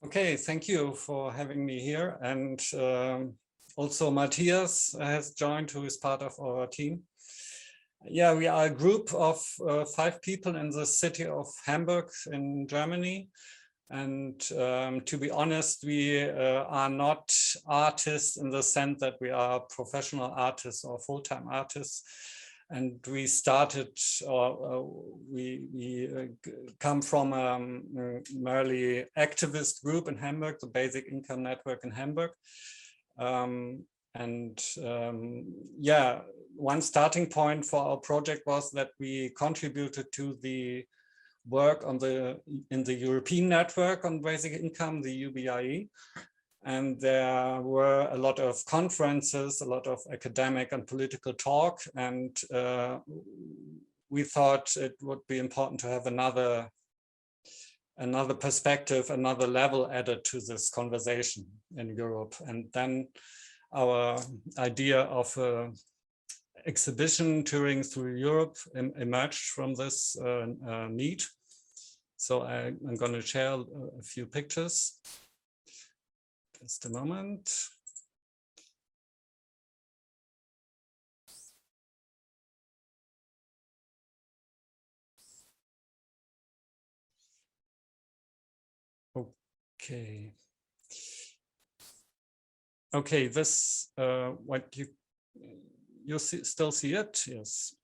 Okay, thank you for having me here. And also Matthias has joined, who is part of our team. Yeah, we are a group of 5 people in the city of Hamburg in Germany. And to be honest, we are not artists in the sense that we are professional artists or full-time artists. And we started, we come from a merely activist group in Hamburg, the Basic Income Network in Hamburg. Yeah, one starting point for our project was that we contributed to the work on in the European network on basic income, the UBI. And there were a lot of conferences, a lot of academic and political talk. And we thought it would be important to have another perspective, another level added to this conversation in Europe. And then our idea of exhibition touring through Europe emerged from this need. So I'm going to share a few pictures. Just a moment. Okay. Okay, this what you still see it? Yes.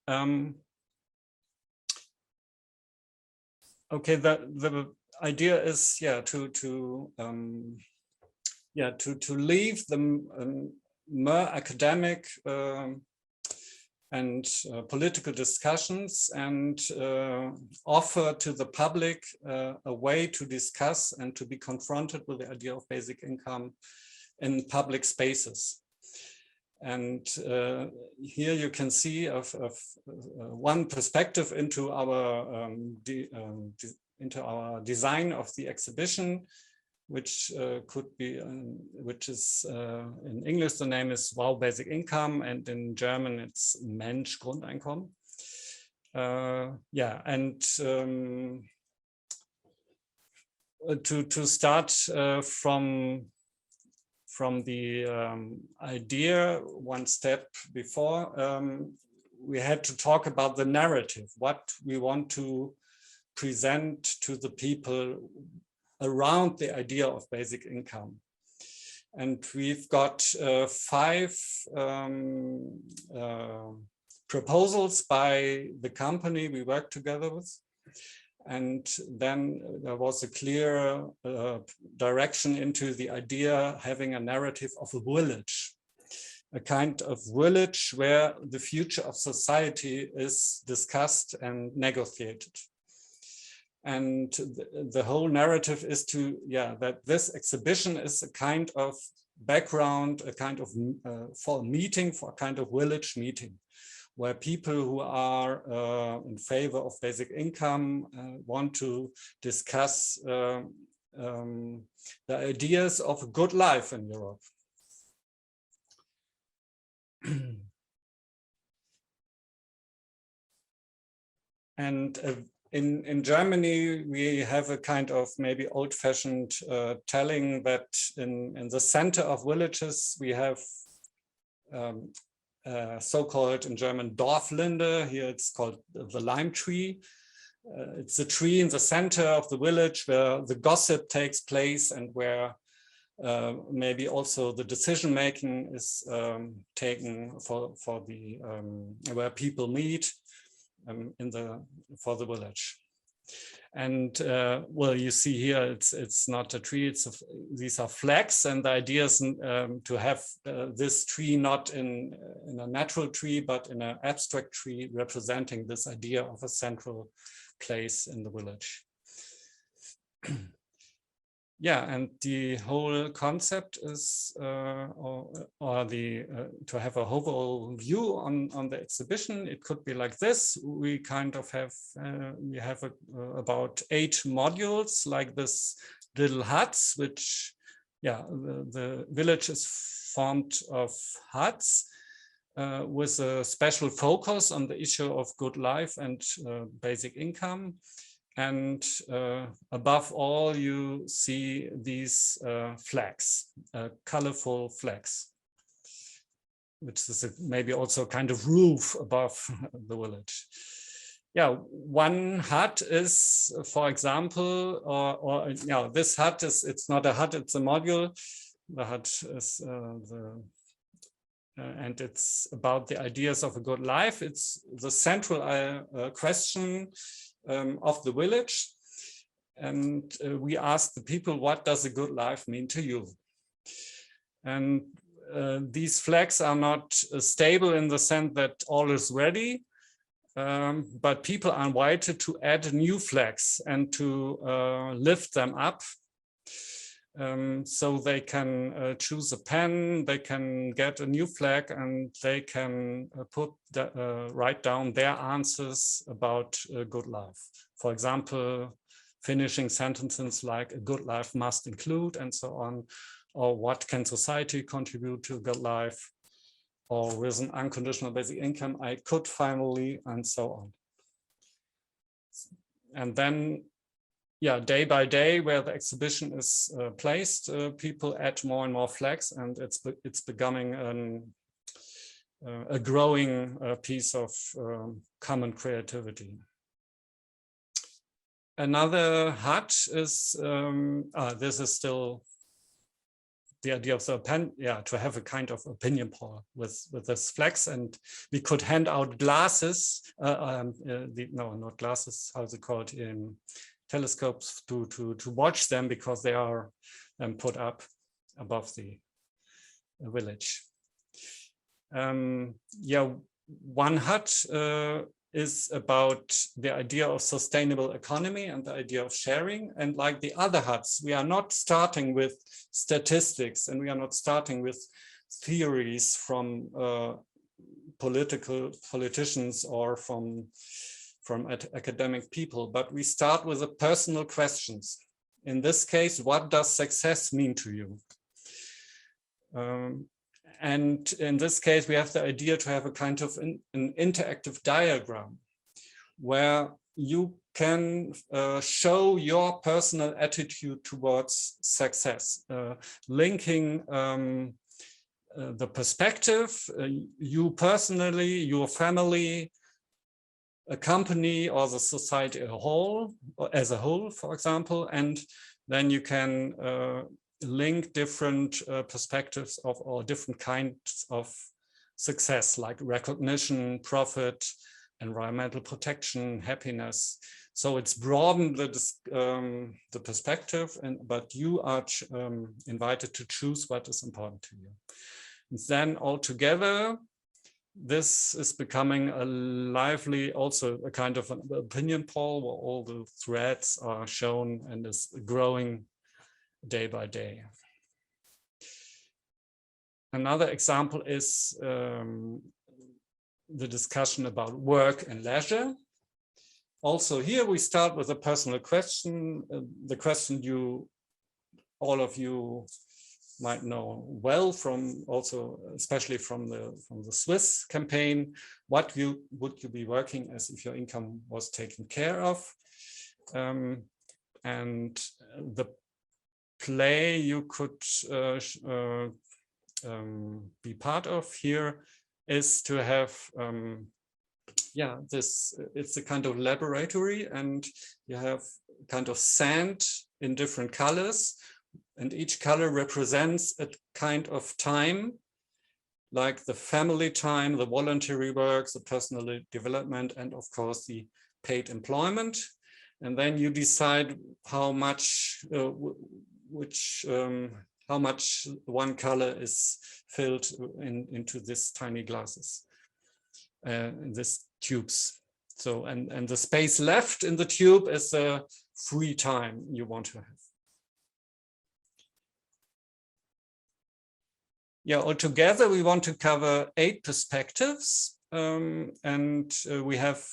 Okay, the idea is, yeah, to leave the more academic and political discussions and offer to the public a way to discuss and to be confronted with the idea of basic income in public spaces. And here you can see one perspective into our design of the exhibition, which could be, which is in English the name is Wow Basic Income, and in German it's Mensch Grundeinkommen. Yeah, and to start from the idea one step before, we had to talk about the narrative, what we want to present to the people around the idea of basic income. And we've got 5 proposals by the company we work together with. And then there was a clear direction into the idea having a narrative of a village, a kind of village where the future of society is discussed and negotiated. And the whole narrative is to, that this exhibition is a kind of background, a kind of for a meeting, for a kind of village meeting, where people who are in favor of basic income want to discuss the ideas of a good life in Europe. And in Germany, we have a kind of maybe old-fashioned telling that in the center of villages, we have so-called in German Dorflinde. Here it's called the lime tree. It's a tree in the center of the village where the gossip takes place and where maybe also the decision-making is taken for the where people meet for the village. And well, you see here, it's not a tree, these are flags, and the idea is to have this tree not in a natural tree, but in an abstract tree representing this idea of a central place in the village. Yeah, and the whole concept is, to have a overall view on the exhibition. It could be like this. We kind of have, we have about 8 modules like this little huts, which, the village is formed of huts with a special focus on the issue of good life and basic income. And above all, you see these flags, colorful flags, which is maybe also a kind of roof above the village. Yeah, one hut is, for example, or yeah, this hut is, it's not a hut, it's a module. The hut is and it's about the ideas of a good life. It's the central question of the village. And we ask the people, what does a good life mean to you? And these flags are not stable in the sense that all is ready, but people are invited to add new flags and to lift them up. So they can choose a pen, they can get a new flag, and they can write down their answers about a good life. For example, finishing sentences like a good life must include, and so on, or what can society contribute to a good life, or with an unconditional basic income I could finally, and so on. And then, yeah, day by day, where the exhibition is placed, people add more and more flags, and it's becoming a growing piece of common creativity. Another hut is this is still the idea of the pen, yeah, to have a kind of opinion poll with this flags, and we could hand out glasses, no, not glasses, how's it called, telescopes to watch them, because they are put up above the village. Yeah, one hut is about the idea of sustainable economy and the idea of sharing. And like the other huts, we are not starting with statistics, and we are not starting with theories from politicians or from academic people, but we start with the personal questions. In this case, what does success mean to you? And in this case, we have the idea to have a kind of an interactive diagram where you can show your personal attitude towards success, linking the perspective, you personally, your family, a company, or the society as a whole, for example, and then you can link different perspectives of or different kinds of success, like recognition, profit, environmental protection, happiness. So it's broadened the perspective, but you are invited to choose what is important to you. And then altogether, this is becoming a lively, also a kind of an opinion poll where all the threads are shown and is growing day by day. Another example is the discussion about work and leisure. Also here we start with a personal question, the question all of you might know well from also, especially from the Swiss campaign. What would you be working as if your income was taken care of? And the play you could be part of here is to have, yeah, it's a kind of laboratory, and you have kind of sand in different colors, and each color represents a kind of time, like the family time, the voluntary work, the personal development, and of course the paid employment. And then you decide how much how much one color is filled into this tiny glasses, in these tubes. So, and the space left in the tube is the free time you want to have. Yeah, altogether we want to cover 8 perspectives, and we have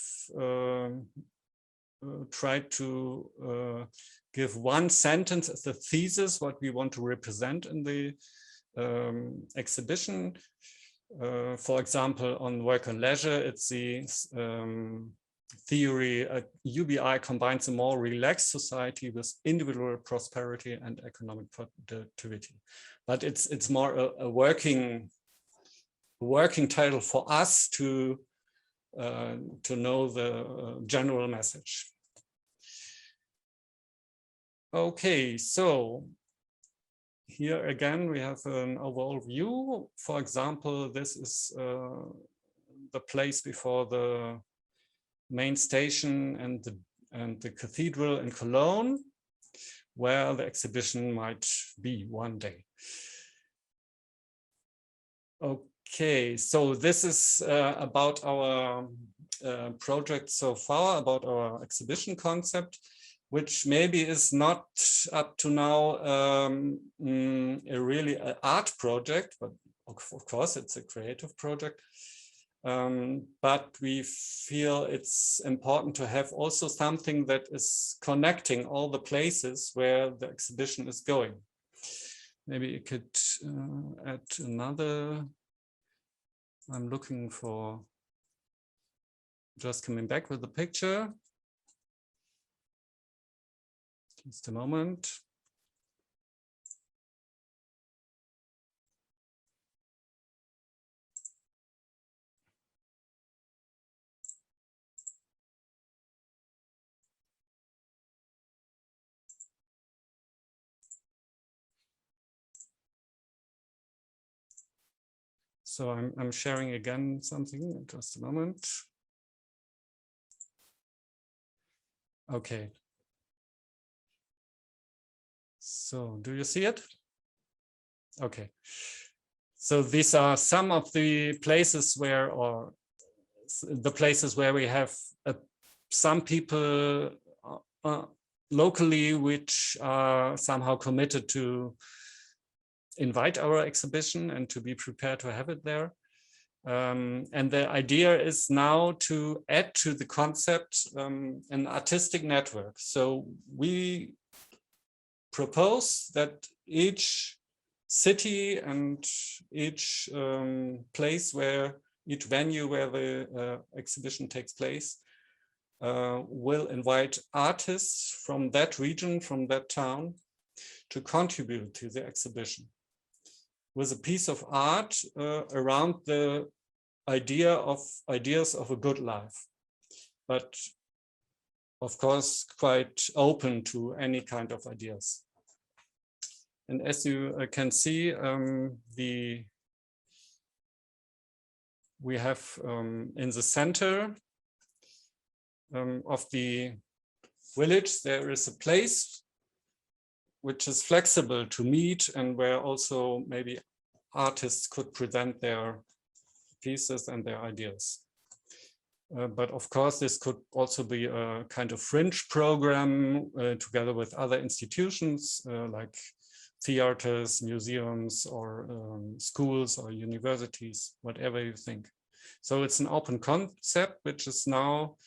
tried to give one sentence as a thesis, what we want to represent in the exhibition. For example, on work and leisure, it's the theory, UBI combines a more relaxed society with individual prosperity and economic productivity. But it's more a working title for us to know the general message. Okay, so here again we have an overall view. For example, this is the place before the main station and the cathedral in Cologne, where the exhibition might be one day. Okay, so this is about our project so far, about our exhibition concept, which maybe is not up to now a really art project, but of course it's a creative project. But we feel it's important to have also something that is connecting all the places where the exhibition is going. Maybe you could add another. I'm looking for, just coming back with the picture. Just a moment. So I'm sharing again something, just a moment. Okay. So do you see it? Okay. So these are some of the places where, or the places where we have some people locally which are somehow committed to invite our exhibition and to be prepared to have it there. And the idea is now to add to the concept an artistic network. So we propose that each city and each place where, each venue where the exhibition takes place will invite artists from that region, from that town, to contribute to the exhibition with a piece of art around the ideas of a good life, but of course quite open to any kind of ideas. And as you can see, we have in the center of the village, there is a place which is flexible to meet and where also maybe artists could present their pieces and their ideas. But of course, this could also be a kind of fringe program together with other institutions like theaters, museums, or schools or universities, whatever you think. So it's an open concept, which is now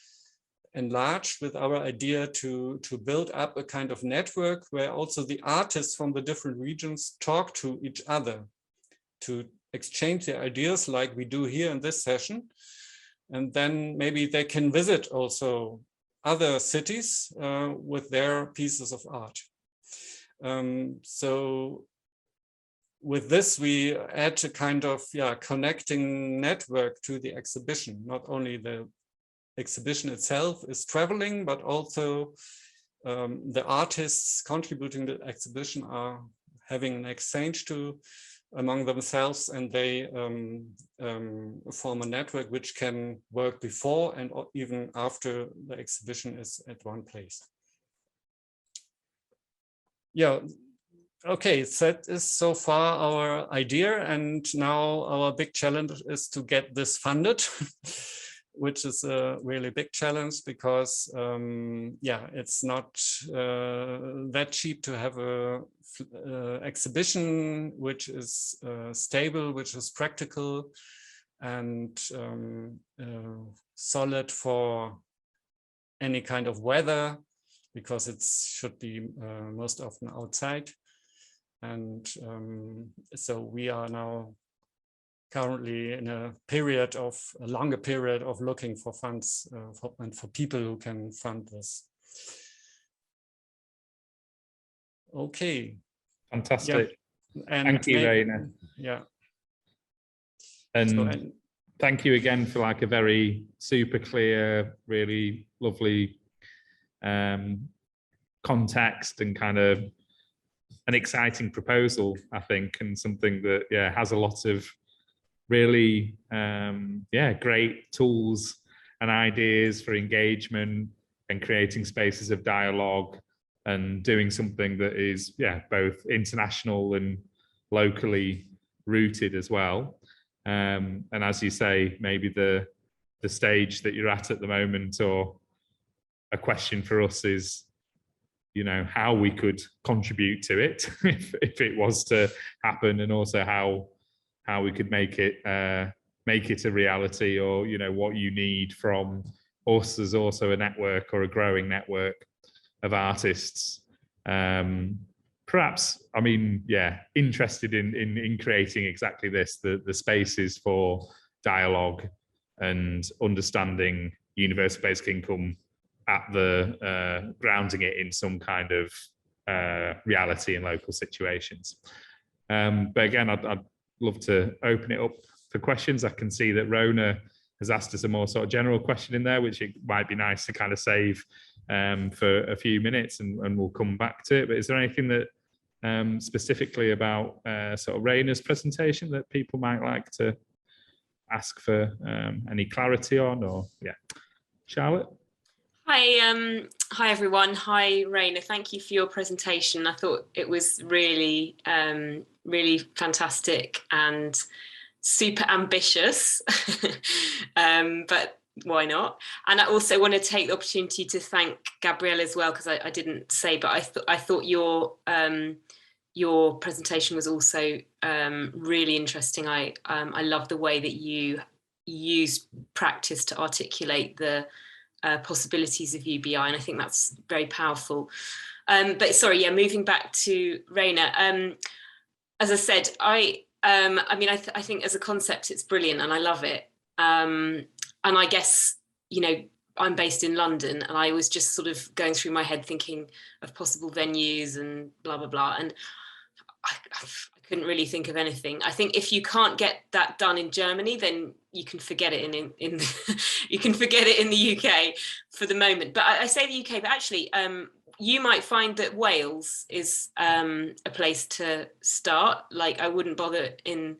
enlarged with our idea to build up a kind of network where also the artists from the different regions talk to each other, to exchange their ideas like we do here in this session. And then maybe they can visit also other cities with their pieces of art. So with this, we add a kind of connecting network to the exhibition. Not only the exhibition itself is traveling, but also the artists contributing to the exhibition are having an exchange among themselves, and they form a network which can work before and even after the exhibition is at one place. Yeah, okay, so that is so far our idea, and now our big challenge is to get this funded. Which is a really big challenge because, it's not that cheap to have a exhibition which is stable, which is practical and solid for any kind of weather, because it should be most often outside. And so we are now currently in a longer period of looking for funds and for people who can fund this. Okay. Fantastic. Yeah. And thank you, Raina. Yeah. And thank you again for like a very super clear, really lovely context and kind of an exciting proposal, I think, and something that, yeah, has a lot of really, great tools and ideas for engagement and creating spaces of dialogue and doing something that is, yeah, both international and locally rooted as well. And as you say, maybe the stage that you're at the moment, or a question for us is, you know, how we could contribute to it if it was to happen, and also how we could make it a reality, or, you know, what you need from us as also a network or a growing network of artists. Perhaps, I mean, yeah, interested in creating exactly this, the spaces for dialogue and understanding universal basic income at the grounding it in some kind of reality in local situations. But again, I'd love to open it up for questions. I can see that Rona has asked us a more sort of general question in there, which it might be nice to kind of save for a few minutes, and we'll come back to it. But is there anything that specifically about sort of Raina's presentation that people might like to ask for any clarity on? Or yeah, Charlotte? Hi everyone. Hi Raina. Thank you for your presentation. I thought it was really, really fantastic and super ambitious, but why not? And I also want to take the opportunity to thank Gabriella as well, because I didn't say, but I thought your presentation was also really interesting. I love the way that you use practice to articulate the possibilities of UBI, and I think that's very powerful. But sorry, yeah, moving back to Raina. As I said, I mean, I think as a concept, it's brilliant and I love it. And I guess, you know, I'm based in London, and I was just sort of going through my head thinking of possible venues and blah, blah, blah. And I couldn't really think of anything. I think if you can't get that done in Germany, then you can forget it you can forget it in the UK for the moment. But I say the UK, but actually you might find that Wales is a place to start. Like, I wouldn't bother in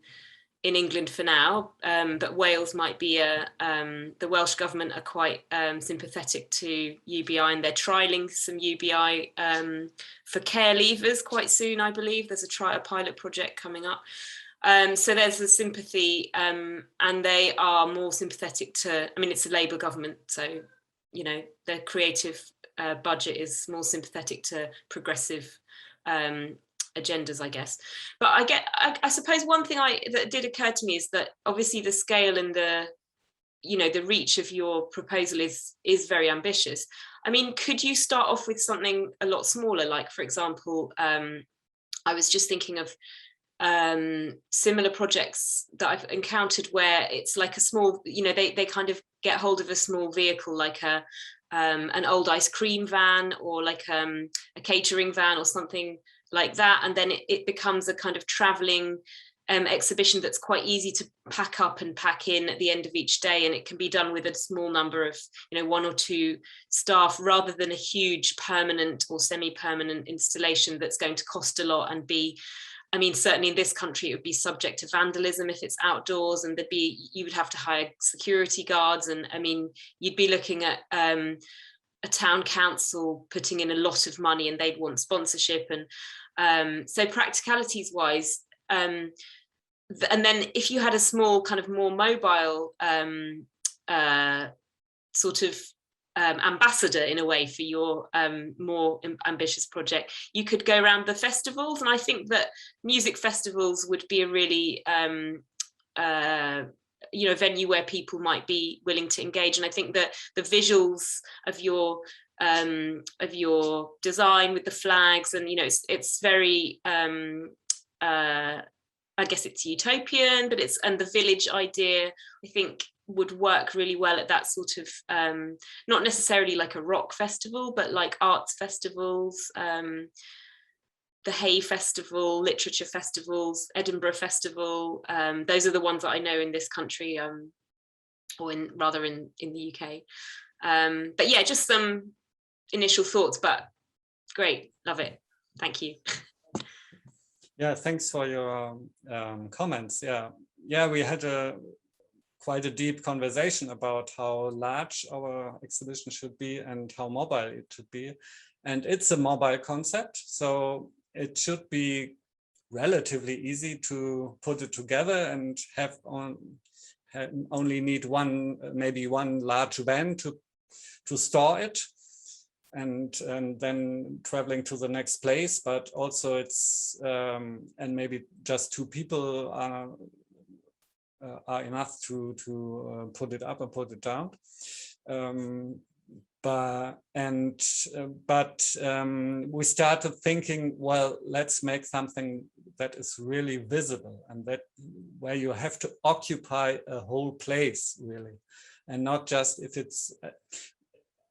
England for now, but Wales might be the Welsh government are quite sympathetic to UBI, and they're trialling some UBI for care leavers quite soon, I believe. There's a pilot project coming up. So there's a sympathy, and they are more sympathetic to, I mean, it's a Labour government, so, you know, their creative budget is more sympathetic to progressive agendas, I guess. But I suppose one thing that did occur to me is that obviously the scale and the reach of your proposal is very ambitious. I mean, could you start off with something a lot smaller? Like, for example, I was just thinking of similar projects that I've encountered where it's like a small, you know, they kind of get hold of a small vehicle, like an old ice cream van, or like a catering van or something like that, and then it becomes a kind of traveling exhibition that's quite easy to pack up and pack in at the end of each day, and it can be done with a small number of, you know, 1 or 2 staff, rather than a huge permanent or semi-permanent installation that's going to cost a lot and be, I mean, certainly in this country, it would be subject to vandalism if it's outdoors, and you would have to hire security guards. And I mean, you'd be looking at a town council putting in a lot of money, and they'd want sponsorship. And so practicalities wise, and then if you had a small kind of more mobile sort of ambassador in a way for your more ambitious project, you could go around the festivals. And I think that music festivals would be a really you know, venue where people might be willing to engage. And I think that the visuals of your design with the flags, and, you know, it's very I guess it's utopian, but and the village idea, I think, would work really well at that sort of, not necessarily like a rock festival, but like arts festivals, the Hay Festival, literature festivals, Edinburgh Festival. Those are the ones that I know in this country, or rather in the UK. But yeah, just some initial thoughts, but great, love it. Thank you. Yeah, thanks for your comments. Yeah, we had quite a deep conversation about how large our exhibition should be and how mobile it should be. And it's a mobile concept, so it should be relatively easy to put it together and only need maybe one large van to store it. And then traveling to the next place, but also it's and maybe just 2 people are enough to put it up and put it down. But we started thinking, well, let's make something that is really visible and that where you have to occupy a whole place really, and not just if it's.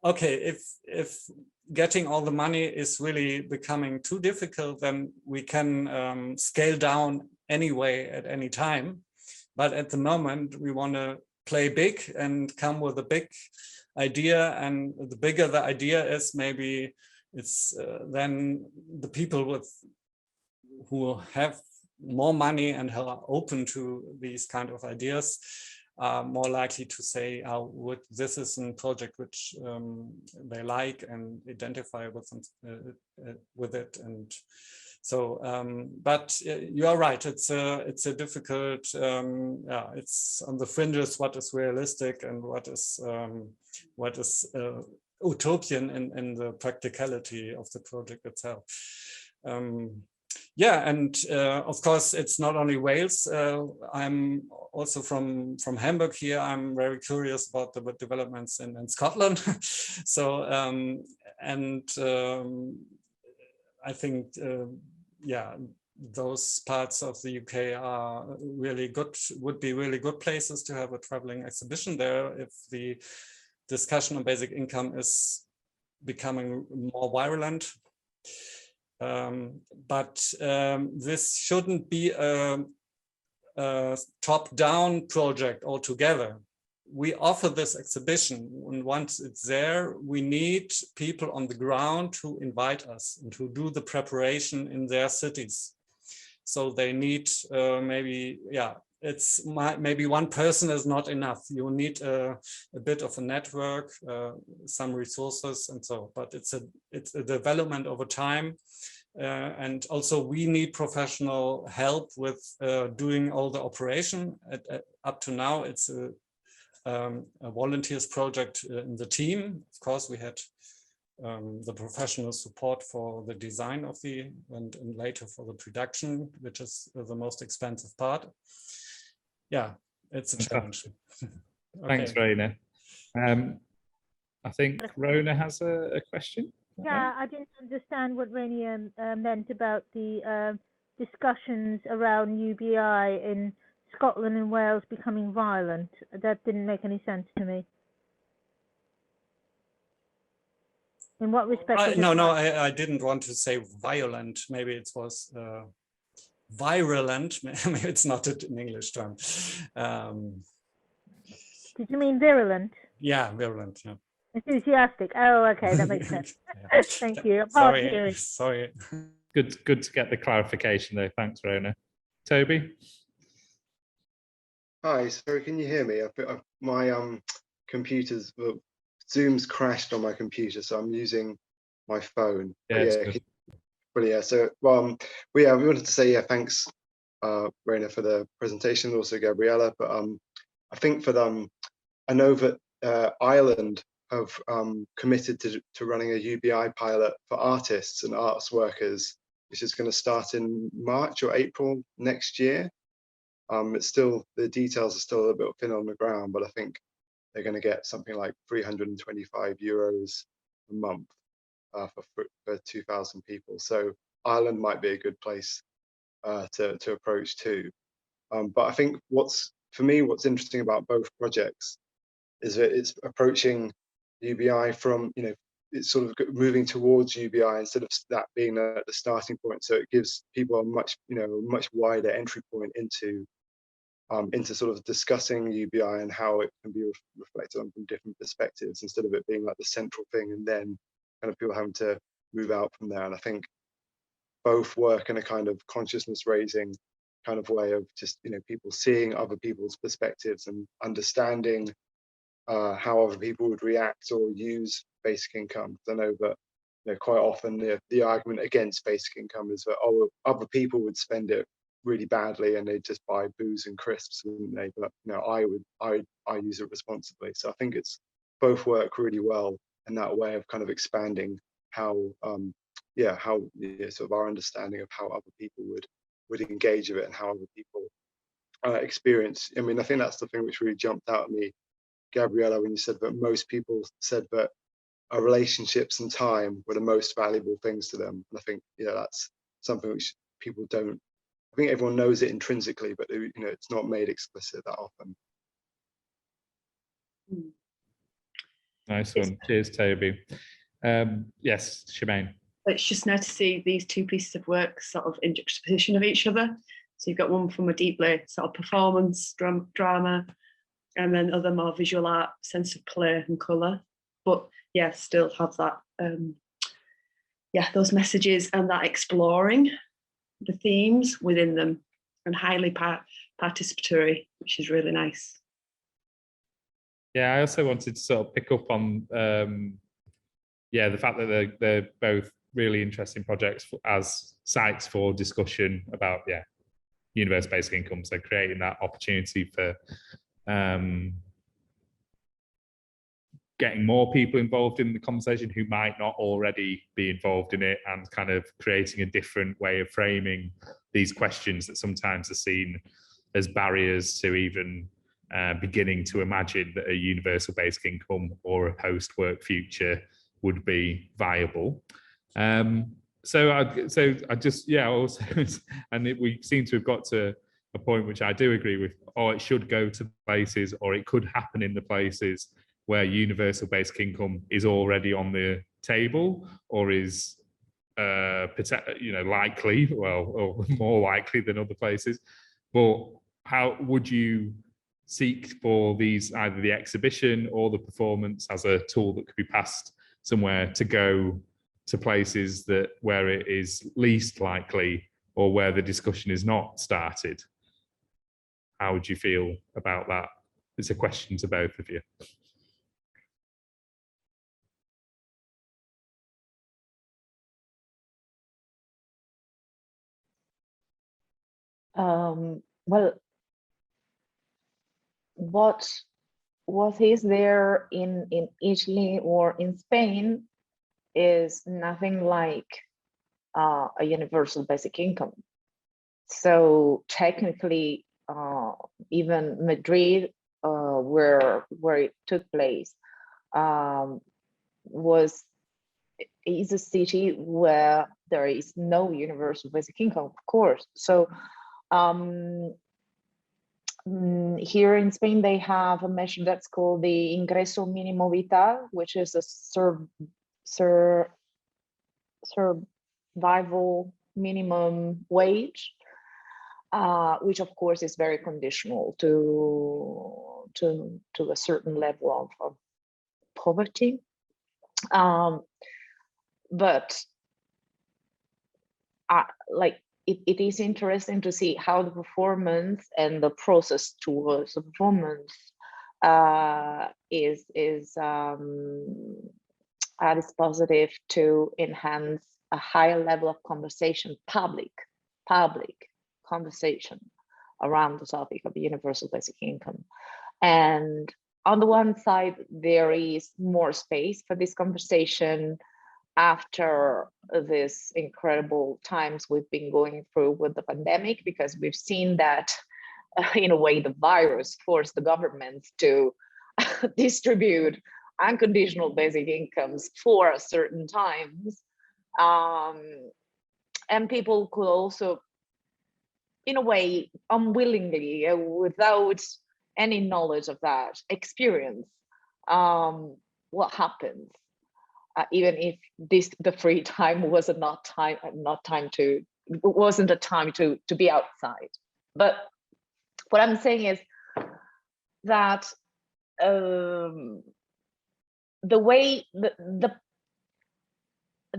Okay, if getting all the money is really becoming too difficult, then we can scale down anyway at any time. But at the moment, we want to play big and come with a big idea. And the bigger the idea is, maybe it's then the people who have more money and are open to these kind of ideas are more likely to say, this is a project which they like and identify with it. And so, but you are right. It's a difficult. It's on the fringes what is realistic and what is utopian in the practicality of the project itself. Yeah, and of course, it's not only Wales. I'm also from Hamburg here. I'm very curious about the developments in Scotland. So, I think, yeah, those parts of the UK are really good, would be really good places to have a traveling exhibition there if the discussion on basic income is becoming more virulent. But this shouldn't be a top-down project altogether. We offer this exhibition, and once it's there, we need people on the ground to invite us and to do the preparation in their cities. So they need maybe, yeah, maybe one person is not enough. You need a bit of a network, some resources, and so. But it's a development over time, and also we need professional help with doing all the operation. Up to now, it's a volunteers project in the team. Of course, we had the professional support for the design of and later for the production, which is the most expensive part. Yeah, it's a challenge. Okay. Thanks, Raina. I think Rona has a question. Yeah, I didn't understand what Raina meant about the discussions around UBI in Scotland and Wales becoming violent. That didn't make any sense to me. In what respect? No, I didn't want to say violent. Maybe it was virulent. Maybe it's not an English term. Did you mean virulent? Yeah, virulent. Yeah. Enthusiastic. Oh, okay, that makes sense. Yeah. Thank you. Sorry. Good to get the clarification though. Thanks, Rona. Toby. Hi. Sorry, can you hear me? My computer's Zoom's crashed on my computer, so I'm using my phone. Yeah. But yeah, so we wanted to say thanks, Raina, for the presentation, also Gabriella. But I think for them, I know that Ireland have committed to running a UBI pilot for artists and arts workers, which is going to start in March or April next year. It's still, the details are still a little bit thin on the ground, but I think they're going to get something like €325 a month for 2,000 people. So Ireland might be a good place to approach too. But I think for me, what's interesting about both projects is that it's approaching UBI from, it's sort of moving towards UBI instead of that being the starting point. So it gives people a much wider entry point into sort of discussing UBI and how it can be reflected on from different perspectives, instead of it being like the central thing and then kind of people having to move out from there. And I think both work in a kind of consciousness raising kind of way of just, people seeing other people's perspectives and understanding how other people would react or use basic income. I know that quite often the argument against basic income is that, oh, other people would spend it really badly and they'd just buy booze and crisps, wouldn't they? But I use it responsibly. So I think it's both work really well in that way of kind of expanding how sort of our understanding of how other people would engage with it and how other people experience. I mean, I think that's the thing which really jumped out at me, Gabriella, when you said that most people said that relationships and time were the most valuable things to them. And I think, that's something which people don't, I think everyone knows it intrinsically, but it's not made explicit that often. Nice one. Cheers, Toby. Yes, Shemaine. It's just nice to see these two pieces of work sort of in juxtaposition of each other. So you've got one from a deeply sort of performance, drama, and then other more visual art, sense of play and colour. But yeah, still have that, those messages and that exploring the themes within them, and highly participatory, which is really nice. Yeah, I also wanted to sort of pick up on, the fact that they're both really interesting projects as sites for discussion about, universal basic income. So creating that opportunity for getting more people involved in the conversation who might not already be involved in it, and kind of creating a different way of framing these questions that sometimes are seen as barriers to even beginning to imagine that a universal basic income or a post-work future would be viable. So I just, also, and we seem to have got to a point which I do agree with, or it should go to places, or it could happen in the places where universal basic income is already on the table, or is likely, or more likely than other places. But how would you seek for these, either the exhibition or the performance, as a tool that could be passed somewhere to go to places where it is least likely, or where the discussion is not started? How would you feel about that? It's a question to both of you. Well, what is there in Italy or in Spain is nothing like a universal basic income. So technically, even Madrid, where it took place, is a city where there is no universal basic income, of course. So here in Spain, they have a measure that's called the ingreso mínimo vital, which is a survival minimum wage, which of course is very conditional to a certain level of poverty. But it is interesting to see how the performance and the process towards the performance is dispositive to enhance a higher level of conversation, public conversation around the topic of universal basic income. And on the one side, there is more space for this conversation after this incredible times we've been going through with the pandemic, because we've seen that in a way the virus forced the governments to distribute unconditional basic incomes for certain times, and people could also in a way, unwillingly, without any knowledge of that experience, what happens, even if the free time wasn't a time to be outside. But what I'm saying is that the way the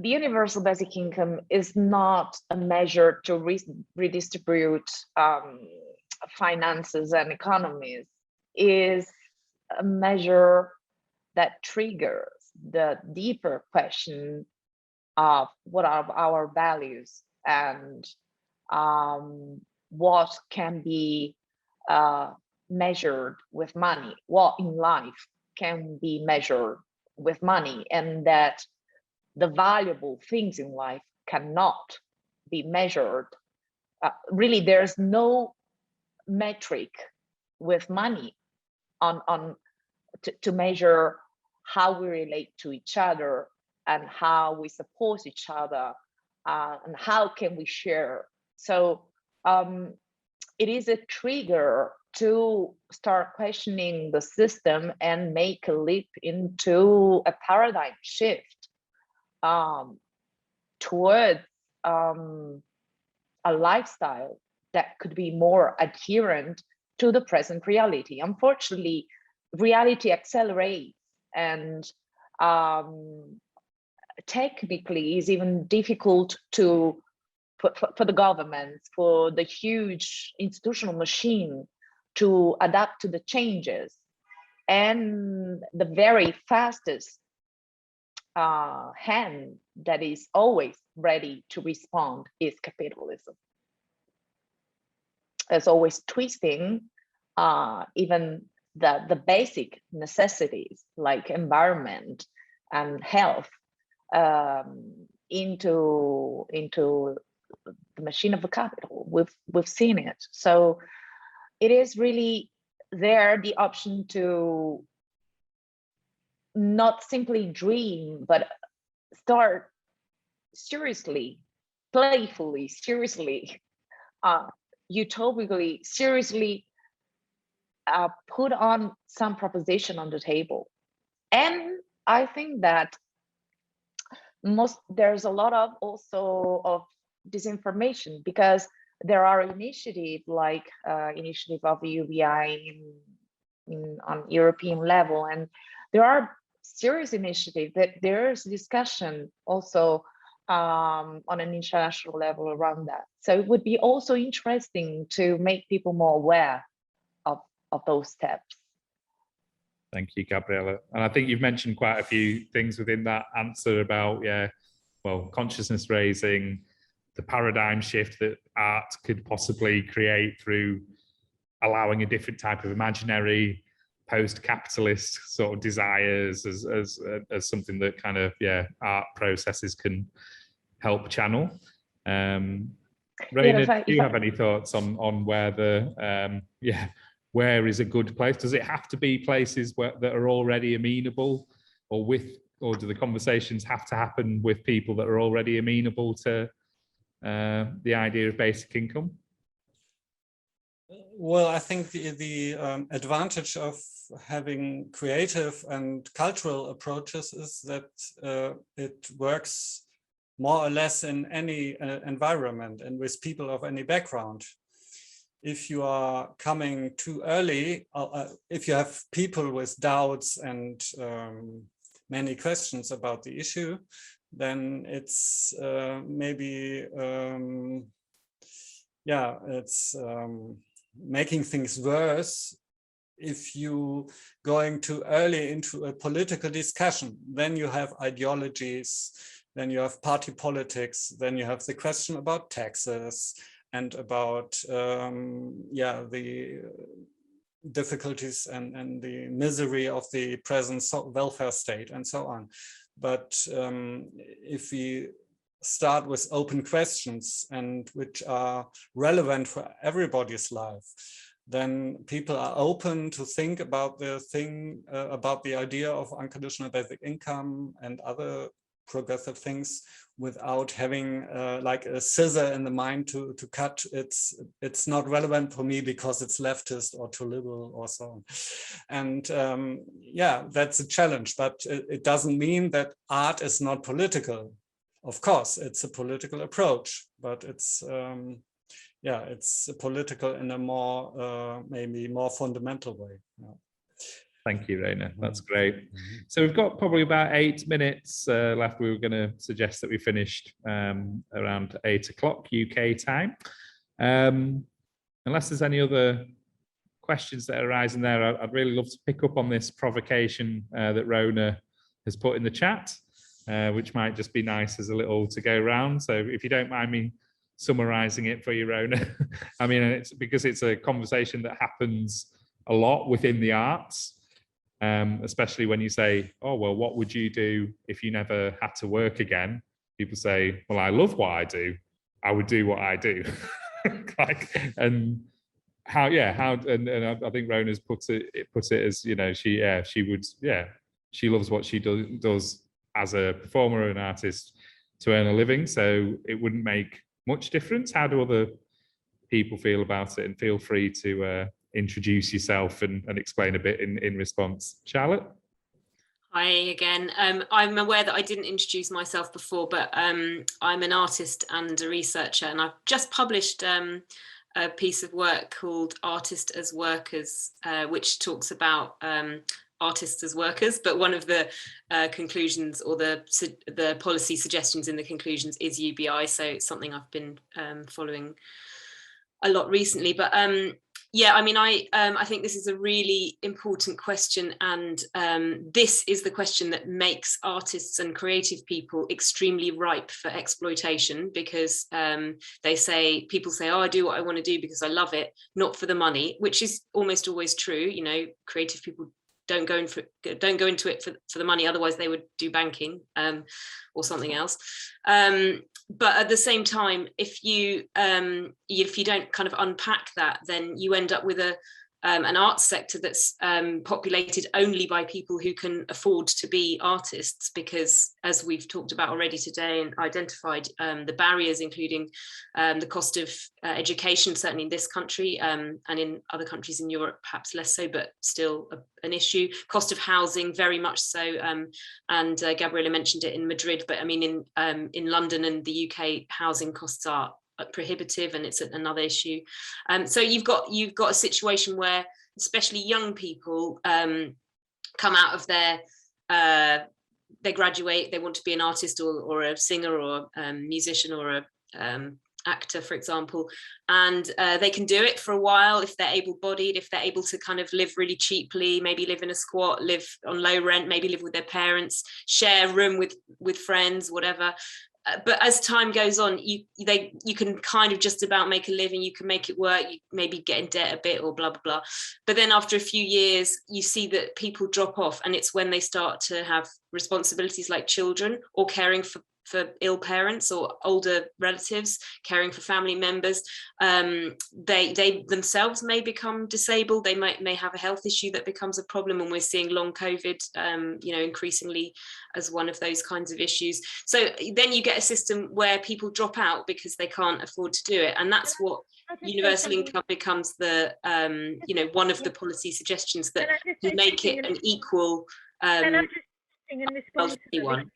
universal basic income is not a measure to redistribute finances and economies, is a measure that triggers the deeper question of what are our values and what can be measured with money, what in life can be measured with money, and that the valuable things in life cannot be measured. Really, there's no metric with money to measure how we relate to each other and how we support each other and how can we share. So it is a trigger to start questioning the system and make a leap into a paradigm shift towards a lifestyle that could be more adherent to the present reality. Unfortunately, reality accelerates, and technically is even difficult to for the governments, for the huge institutional machine to adapt to the changes. And the very fastest hand that is always ready to respond is capitalism. It's always twisting even the basic necessities like environment and health into the machine of the capital. We've seen it. So it is really there the option to not simply dream, but start seriously, playfully, seriously, utopically, seriously put on some proposition on the table. And I think that there's a lot of also of disinformation, because there are initiatives like initiative of the UBI on European level, and there are serious initiatives that there's discussion also on an international level around that. So it would be also interesting to make people more aware of those steps. Thank you, Gabriella. And I think you've mentioned quite a few things within that answer about, consciousness raising, the paradigm shift that art could possibly create through allowing a different type of imaginary post-capitalist sort of desires as something that kind of, art processes can help channel. Raina, do you have any thoughts on where where is a good place? Does it have to be places that are already amenable, or do the conversations have to happen with people that are already amenable to the idea of basic income? Well, I think the advantage of having creative and cultural approaches is that it works more or less in any environment and with people of any background. If you are coming too early, if you have people with doubts and many questions about the issue, then it's maybe, it's making things worse. If you going too early into a political discussion, then you have ideologies, then you have party politics, then you have the question about taxes and about the difficulties and the misery of the present welfare state and so on. But if we start with open questions and which are relevant for everybody's life, then people are open to think about about the idea of unconditional basic income and other progressive things without having like a scissor in the mind to cut. It's not relevant for me because it's leftist or too liberal or so on. And yeah, that's a challenge, but it doesn't mean that art is not political. Of course, it's a political approach, but it's yeah, it's political in a more maybe more fundamental way. Yeah. Thank you, Raina. That's great. So we've got probably about 8 minutes left. We were going to suggest that we finished around 8 o'clock UK time. Unless there's any other questions that are arising there, I'd really love to pick up on this provocation that Rona has put in the chat, which might just be nice as a little to go round. So if you don't mind me summarizing it for you, Rona. I mean, it's because it's a conversation that happens a lot within the arts. Especially when you say, oh, well, what would you do if you never had to work again? People say, well, I love what I do. I would do what I do. Like, and how, yeah, how, and I think Rona's put it as, you know, she would, yeah, she loves what she does as a performer and artist to earn a living. So it wouldn't make much difference. How do other people feel about it? And feel free to introduce yourself and explain a bit in response. Charlotte? Hi again. I'm aware that I didn't introduce myself before, but I'm an artist and a researcher, and I've just published a piece of work called Artists as Workers, which talks about artists as workers, but one of the conclusions or the policy suggestions in the conclusions is UBI, so it's something I've been following a lot recently. But yeah, I mean, I think this is a really important question, and this is the question that makes artists and creative people extremely ripe for exploitation, because people say, oh, I do what I want to do because I love it, not for the money, which is almost always true. You know, creative people don't go into it for the money, otherwise they would do banking or something else. But at the same time, if you don't kind of unpack that, then you end up with an arts sector that's populated only by people who can afford to be artists, because as we've talked about already today and identified, the barriers, including the cost of education, certainly in this country and in other countries in Europe, perhaps less so, but still an issue. Cost of housing, very much so. And Gabriella mentioned it in Madrid, but I mean, in London and the UK, housing costs are prohibitive, and it's another issue. So you've got a situation where especially young people come out of they graduate, they want to be an artist or a singer or a musician or a actor, for example, and they can do it for a while if they're able-bodied, if they're able to kind of live really cheaply, maybe live in a squat, live on low rent, maybe live with their parents, share a room with friends, whatever. But as time goes on, you can kind of just about make a living, you can make it work, you maybe get in debt a bit or blah, blah, blah. But then after a few years, you see that people drop off, and it's when they start to have responsibilities like children or caring for ill parents or older relatives, caring for family members. They themselves may become disabled. They may have a health issue that becomes a problem, and we're seeing long COVID, increasingly as one of those kinds of issues. So then you get a system where people drop out because they can't afford to do it, and that's what universal income becomes the one of the policy suggestions that will make it an equal healthy one.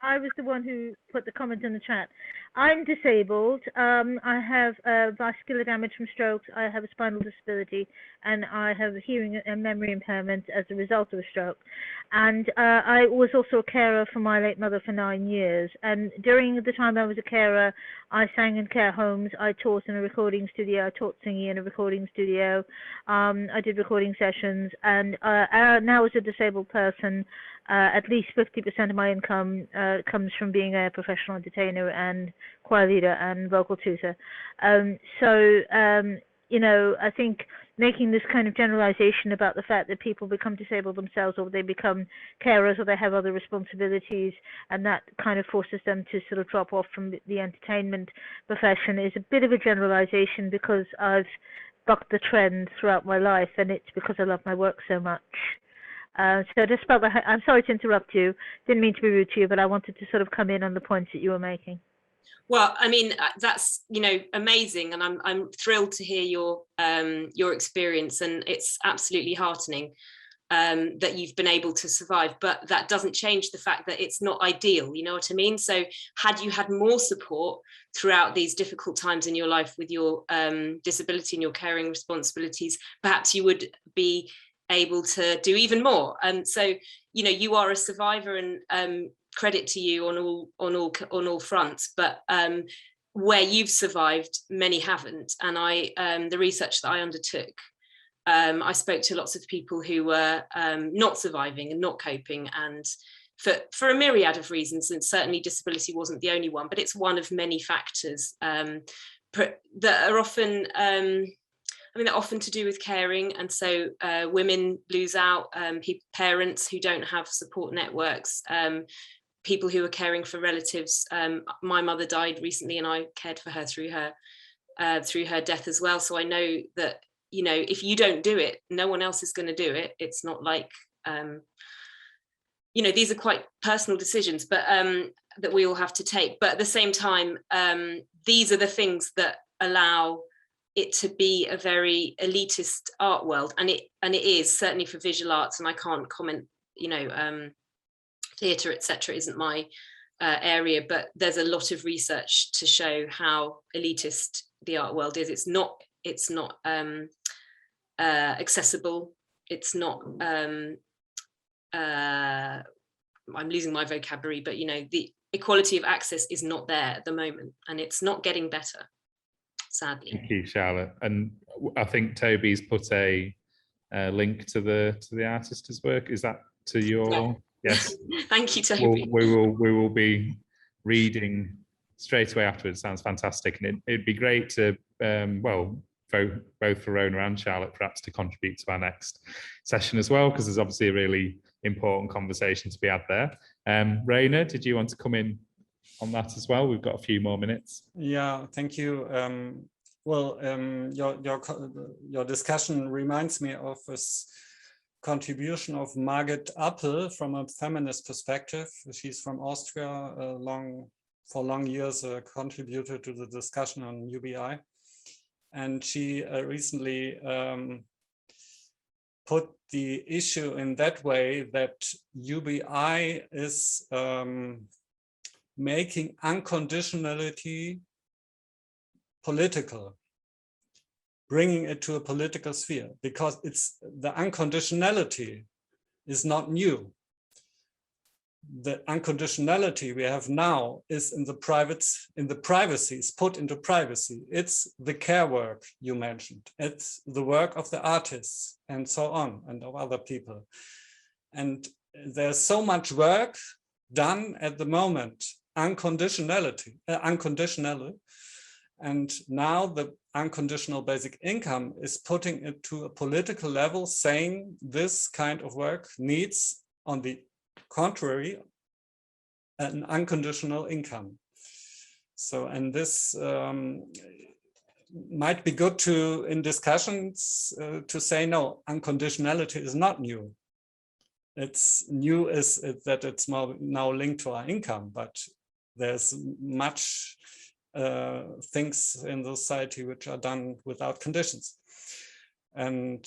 I was the one who put the comment in the chat. I'm disabled. I have vascular damage from strokes. I have a spinal disability, and I have a hearing and memory impairment as a result of a stroke. And I was also a carer for my late mother for 9 years. And during the time I was a carer, I sang in care homes. I taught in a recording studio. I taught singing in a recording studio. I did recording sessions. And now as a disabled person, at least 50% of my income comes from being a professional entertainer and choir leader and vocal tutor. I think making this kind of generalization about the fact that people become disabled themselves, or they become carers, or they have other responsibilities, and that kind of forces them to sort of drop off from the entertainment profession is a bit of a generalization, because I've bucked the trend throughout my life, and it's because I love my work so much. So I just felt that I'm sorry to interrupt you. Didn't mean to be rude to you, but I wanted to sort of come in on the points that you were making. Well, I mean, that's, you know, amazing, and I'm thrilled to hear your experience, and it's absolutely heartening that you've been able to survive. But that doesn't change the fact that it's not ideal. You know what I mean? So, had you had more support throughout these difficult times in your life with your disability and your caring responsibilities, perhaps you would be able to do even more. So, you know, you are a survivor, and credit to you on all fronts, but where you've survived, many haven't. And the research that I undertook, I spoke to lots of people who were not surviving and not coping, and for a myriad of reasons, and certainly disability wasn't the only one, but it's one of many factors that are often they're often to do with caring. And so women lose out, parents who don't have support networks, people who are caring for relatives. My mother died recently, and I cared for her through her death as well. So I know that, you know, if you don't do it, no one else is going to do it. It's not like, you know, these are quite personal decisions, but that we all have to take. But at the same time, these are the things that allow it to be a very elitist art world, and it is certainly for visual arts. And I can't comment, you know, theatre, etc., isn't my area, but there's a lot of research to show how elitist the art world is. It's not accessible. It's not. I'm losing my vocabulary, but you know, the equality of access is not there at the moment, and it's not getting better, sadly. Thank you, Charlotte. And I think Toby's put a link to the artist's work. Is that to your? Yeah. Yes. Thank you, Toby. We will be reading straight away afterwards. Sounds fantastic, and it'd be great to well, both for Rona and Charlotte perhaps to contribute to our next session as well, because there's obviously a really important conversation to be had there. Rona, did you want to come in on that as well? We've got a few more minutes. Yeah, thank you. Well, your discussion reminds me of this contribution of Margit Appel from a feminist perspective. She's from Austria, for long years contributed to the discussion on UBI. And she recently put the issue in that way that UBI is making unconditionality political, bringing it to a political sphere, because it's the unconditionality is not new. The unconditionality we have now is in the privacy, it's put into privacy. It's the care work you mentioned. It's the work of the artists and so on, and of other people. And there's so much work done at the moment, unconditionally. And now the unconditional basic income is putting it to a political level, saying this kind of work needs, on the contrary, an unconditional income. So, and this might be good to, in discussions, to say, no, unconditionality is not new. It's new is that it's now linked to our income, but there's much things in the society which are done without conditions. And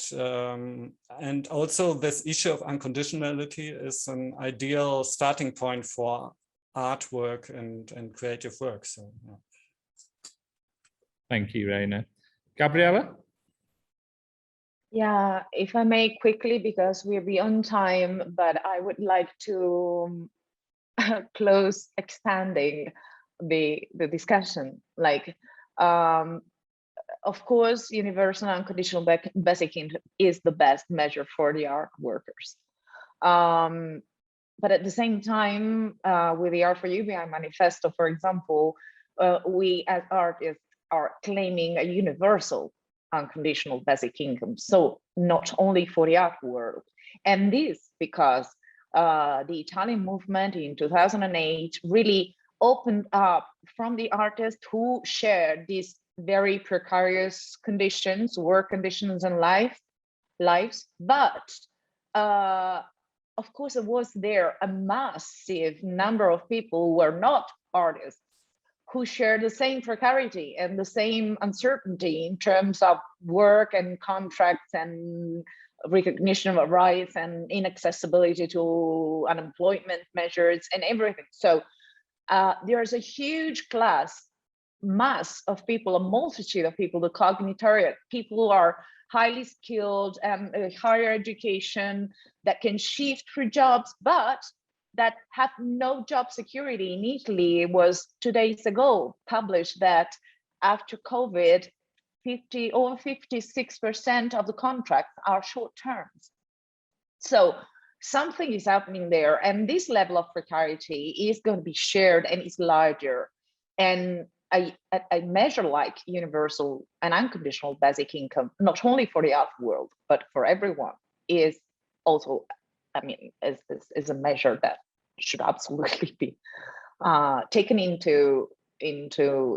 also this issue of unconditionality is an ideal starting point for artwork and creative work. So, yeah. Thank you, Rona. Gabriella? Yeah, if I may quickly, because we're beyond time, but I would like to close expanding the discussion. Like, of course, universal unconditional basic income is the best measure for the art workers. But at the same time, with the Art for UBI manifesto, for example, we as artists are claiming a universal unconditional basic income. So not only for the art world. And this because the Italian movement in 2008 really opened up from the artists who shared these very precarious conditions, work conditions and lives, but of course, it was there a massive number of people who were not artists, who share the same precarity and the same uncertainty in terms of work and contracts and recognition of rights and inaccessibility to unemployment measures and everything. So there's a huge mass of people, a multitude of people, the cognitariat, people who are highly skilled and higher education that can shift for jobs, but that have no job security. In Italy, it was 2 days ago published that after COVID, over 56% of the contracts are short terms. So something is happening there, and this level of precarity is going to be shared and is larger. And a measure like universal and unconditional basic income, not only for the art world, but for everyone, is also, I mean, is a measure that should absolutely be taken into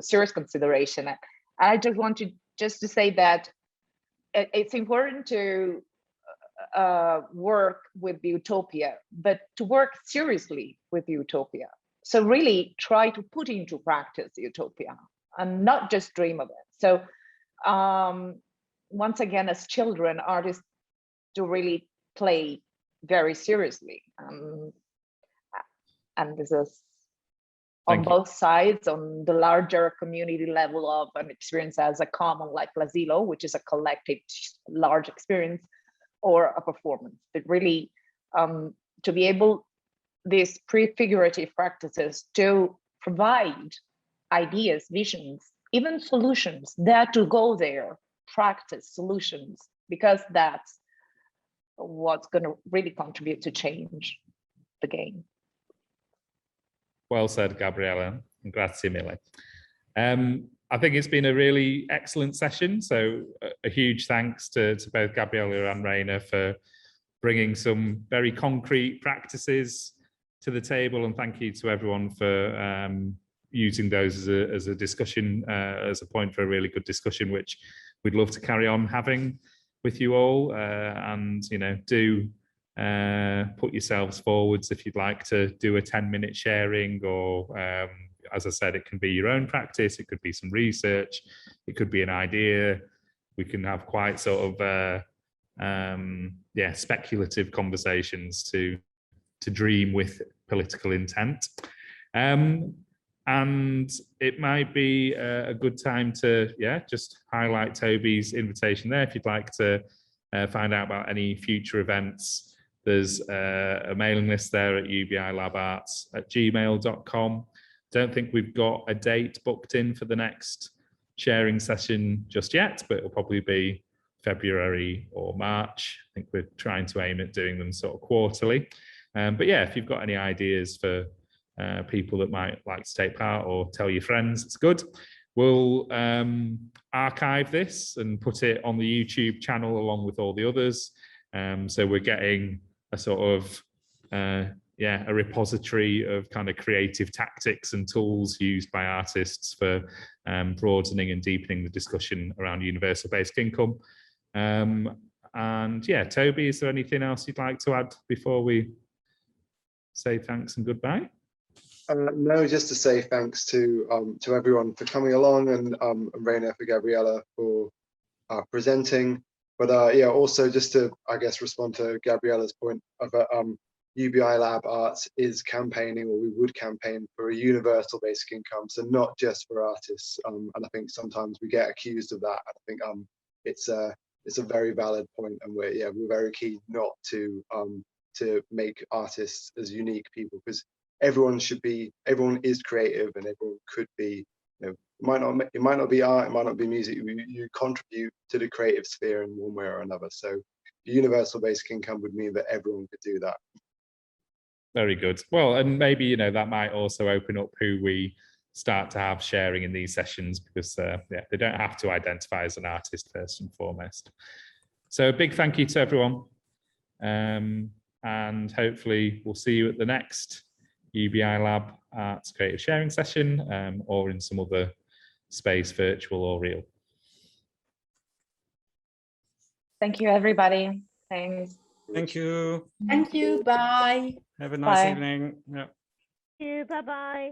serious consideration. I just want to say that it's important to work with the utopia, but to work seriously with the utopia. So really try to put into practice utopia and not just dream of it. So once again, as children, artists do really play very seriously. And this is on both sides, on the larger community level of an experience as a common like l'asilo, which is a collective large experience, or a performance. But really to be able, these prefigurative practices to provide ideas, visions, even solutions, that to go there, practice solutions, because that's what's going to really contribute to change the game. Well said, Gabriella. Grazie mille. I think it's been a really excellent session. So a huge thanks to both Gabriella and Rainer for bringing some very concrete practices to the table, and thank you to everyone for using those as a discussion, as a point for a really good discussion, which we'd love to carry on having with you all. And do put yourselves forwards if you'd like to do a 10-minute sharing, or as I said, it can be your own practice, it could be some research, it could be an idea. We can have quite sort of speculative conversations to dream with political intent. And it might be a good time to just highlight Toby's invitation there. If you'd like to find out about any future events, there's a mailing list there at ubilabarts@gmail.com. Don't think we've got a date booked in for the next sharing session just yet, but it'll probably be February or March. I think we're trying to aim at doing them sort of quarterly. But yeah, if you've got any ideas for people that might like to take part, or tell your friends, it's good. We'll archive this and put it on the YouTube channel along with all the others. So we're getting a sort of a repository of kind of creative tactics and tools used by artists for broadening and deepening the discussion around universal basic income. And yeah, Toby, is there anything else you'd like to add before we say thanks and goodbye? No, just to say thanks to everyone for coming along, and Rainer, for Gabriella for presenting. But also just to, I guess, respond to Gabriella's point about UBI Lab Arts is campaigning, or we would campaign for a universal basic income, so not just for artists. And I think sometimes we get accused of that. I think it's a very valid point, and we're very keen not to make artists as unique people, because everyone is creative, and everyone could be, it might not be art, it might not be music, you contribute to the creative sphere in one way or another. So universal basic income would mean that everyone could do that. Very good. Well, and maybe that might also open up who we start to have sharing in these sessions, because they don't have to identify as an artist first and foremost. So a big thank you to everyone, and hopefully we'll see you at the next UBI Lab Arts Creative Sharing session, or in some other space, virtual or real. Thank you, everybody. Thanks. Thank you. Thank you. Bye. Have a nice Bye. evening. Yeah. Thank you. Bye-bye.